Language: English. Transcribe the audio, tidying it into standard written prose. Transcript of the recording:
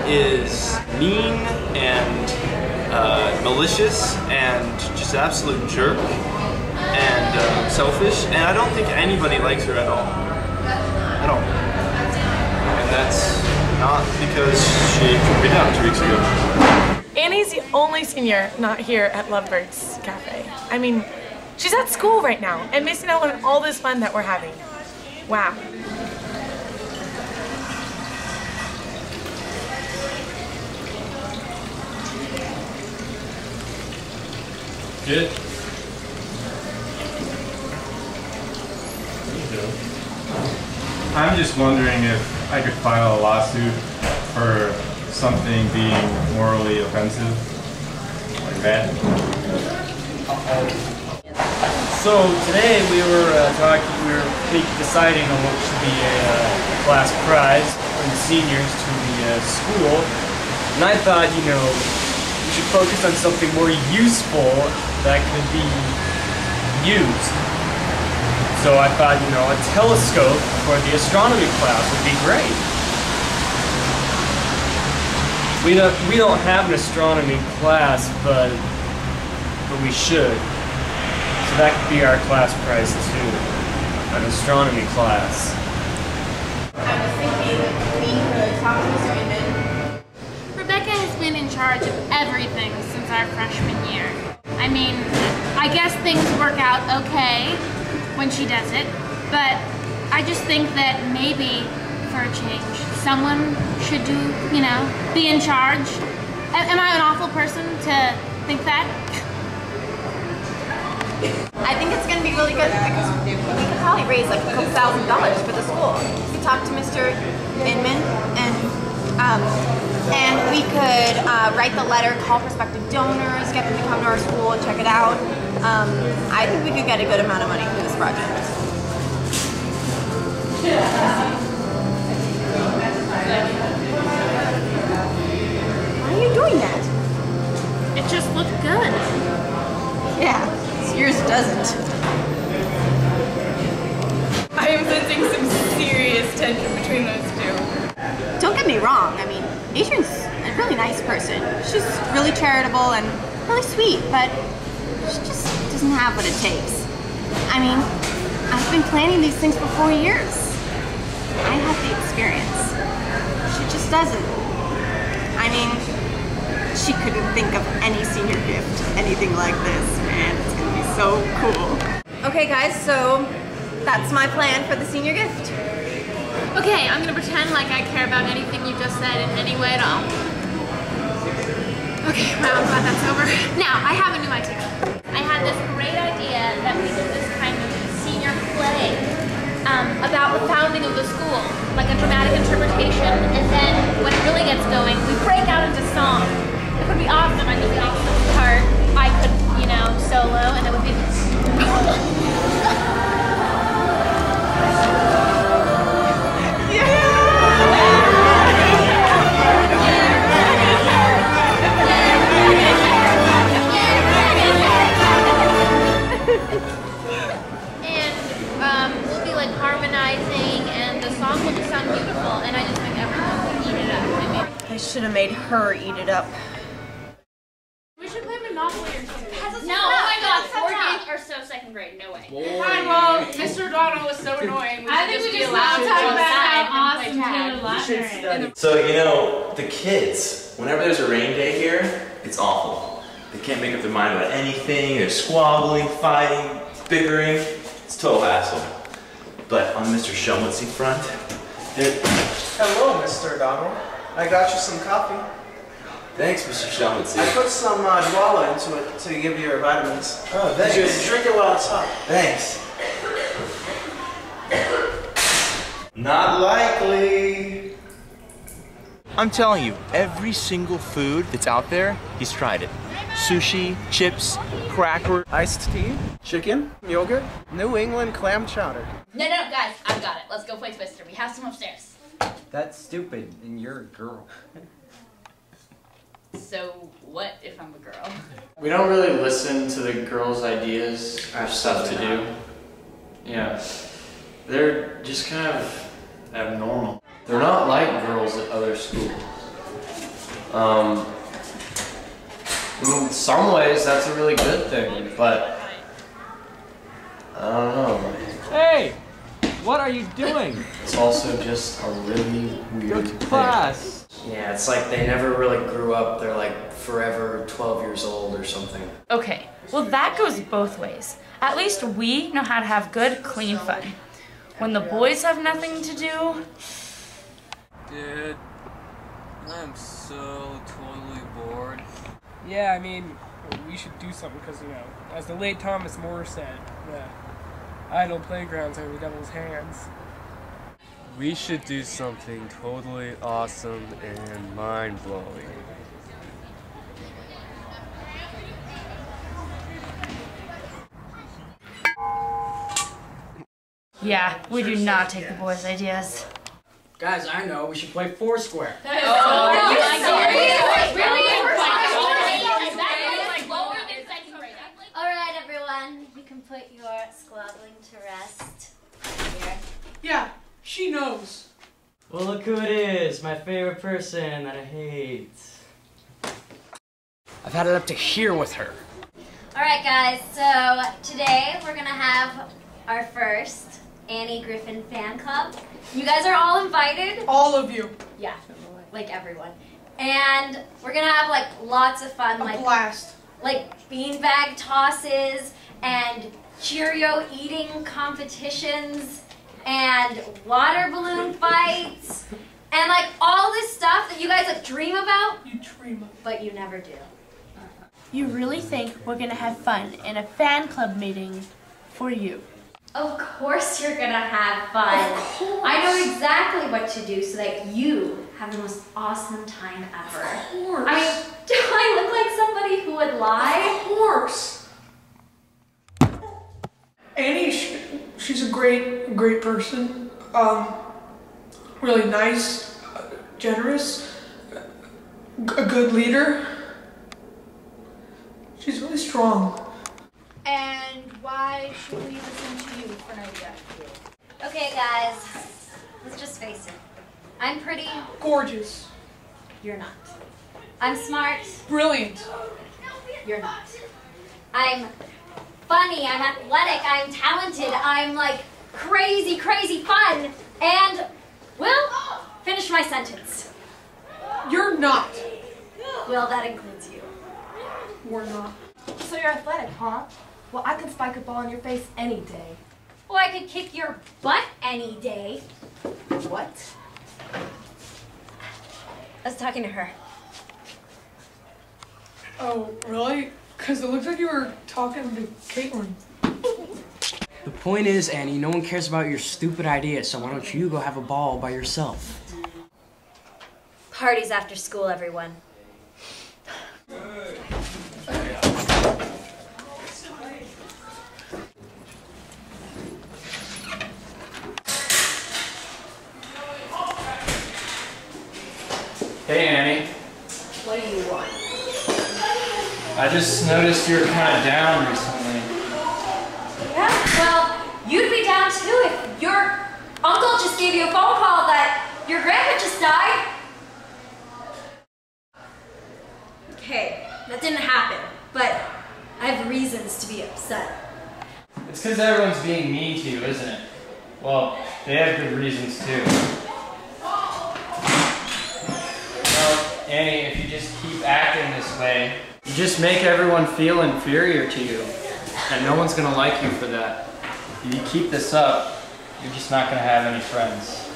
is mean and malicious and just an absolute jerk and selfish, and I don't think anybody likes her at all. At all. And that's not because she kicked me down 2 weeks ago. Annie's the only senior not here at Lovebirds Cafe. I mean, she's at school right now and missing out on all this fun that we're having. Wow. Good. I'm just wondering if I could file a lawsuit for something being morally offensive, like that. So today we were deciding on what should be a class prize for the seniors to the school, and I thought, you know, we should focus on something more useful that could be used. So I thought, you know, a telescope for the astronomy class would be great. We don't have an astronomy class, but we should. So that could be our class prize too, an astronomy class. I was thinking we could talk to Mr. Inman. Rebecca has been in charge of everything since our freshman year. I mean, I guess things work out okay when she does it, but I just think that maybe, for a change, someone should do, you know, be in charge. Am I an awful person to think that? I think it's going to be really good because we could probably raise like a couple $1,000s for the school. We could talk to Mr. Inman and we could write the letter, call prospective donors, get them to come to our school and check it out. I think we could get a good amount of money for this project. Why are you doing that? It just looked good. Yeah, yours doesn't. I am sensing some serious tension between those two. Don't get me wrong, I mean, Adrian's a really nice person. She's really charitable and really sweet, but she just doesn't have what it takes. I mean, I've been planning these things for 4 years. I have the experience. She just doesn't. I mean, she couldn't think of any senior gift, anything like this. Man, it's gonna be so cool. Okay guys, so that's my plan for the senior gift. Okay, I'm gonna pretend like I care about anything you just said in any way at all. Okay, well, I'm glad that's over. Now, I have a new idea. I had this great idea that we did this kind of senior play about the founding of the school, like a dramatic interpretation, and then when it really gets going, we break out into song. It would be awesome. I could make some part. I could, you know, solo, and it would be I should have made her eat it up. We should play Monopoly or something. No, oh my god, 4 games are so second grade, no way. Fine, well, Mr. O'Donnell was so annoying. I think we just allowed to go outside and play tag. So, you know, the kids, whenever there's a rain day here, it's awful. They can't make up their mind about anything, they're squabbling, fighting, bickering. It's a total hassle. But on Mr. Shumwitzy front, they're... Hello, Mr. O'Donnell. I got you some coffee. Thanks, Mr. Shumwitzy. I put some guava into it to give you your vitamins. Oh, thanks. Just drink it while it's hot. Thanks. Not likely. I'm telling you, every single food that's out there, he's tried it. Sushi, chips, cracker, Iced tea, chicken, yogurt, New England clam chowder. No, guys, I've got it. Let's go play Twister. We have some upstairs. That's stupid, and you're a girl. So, what if I'm a girl? We don't really listen to the girls' ideas or stuff to do. Yeah. They're just kind of abnormal. They're not like girls at other schools. In some ways, that's a really good thing, but I don't know. Hey! What are you doing? It's also just a really Go weird to class. Yeah, it's like they never really grew up. They're like forever 12 years old or something. Okay, well that goes both ways. At least we know how to have good, clean fun. When the boys have nothing to do... Dude, I'm so totally bored. Yeah, I mean, we should do something because, you know, as the late Thomas More said, the idle playgrounds are the devil's hands. We should do something totally awesome and mind-blowing. Yeah, we do not take the boys' ideas. Guys, I know, we should play Foursquare. Alright, everyone, you can put your squabbling to rest. Here. Yeah, she knows. Well, look who it is, my favorite person that I hate. I've had it up to here with her. Alright, guys, so today we're gonna have our first Annie Griffin fan club. You guys are all invited. All of you. Yeah, like everyone. And we're gonna have like lots of fun, like blast. Like beanbag tosses and Cheerio eating competitions and water balloon fights and like all this stuff that you guys like dream about. You dream of, but you never do. You really think we're gonna have fun in a fan club meeting for you? Of course you're gonna have fun. Of course. I know exactly what to do so that you have the most awesome time ever. Of course. I mean, do I look like somebody who would lie? Of course. Annie, she's a great person. Really nice, generous, a good leader. She's really strong. And why should we listen to you for an idea? Okay, guys, let's just face it. I'm pretty. Gorgeous. You're not. I'm smart. Brilliant. You're not. I'm funny, I'm athletic, I'm talented, I'm like crazy fun, and, well, finish my sentence. You're not. Well, that includes you. We're not. So you're athletic, huh? Well, I could spike a ball in your face any day. Well, I could kick your butt any day. What? I was talking to her. Oh, really? Because it looks like you were talking to Caitlin. The point is, Annie, no one cares about your stupid ideas, so why don't you go have a ball by yourself? Parties after school, everyone. Hey, Annie. What do you want? I just noticed you were kind of down recently. Yeah, well, you'd be down too if your uncle just gave you a phone call that your grandpa just died. Okay, that didn't happen, but I have reasons to be upset. It's because everyone's being mean to you, isn't it? Well, they have good reasons too. Well, Annie, if you just keep acting this way, you just make everyone feel inferior to you. And no one's gonna like you for that. If you keep this up, you're just not gonna have any friends.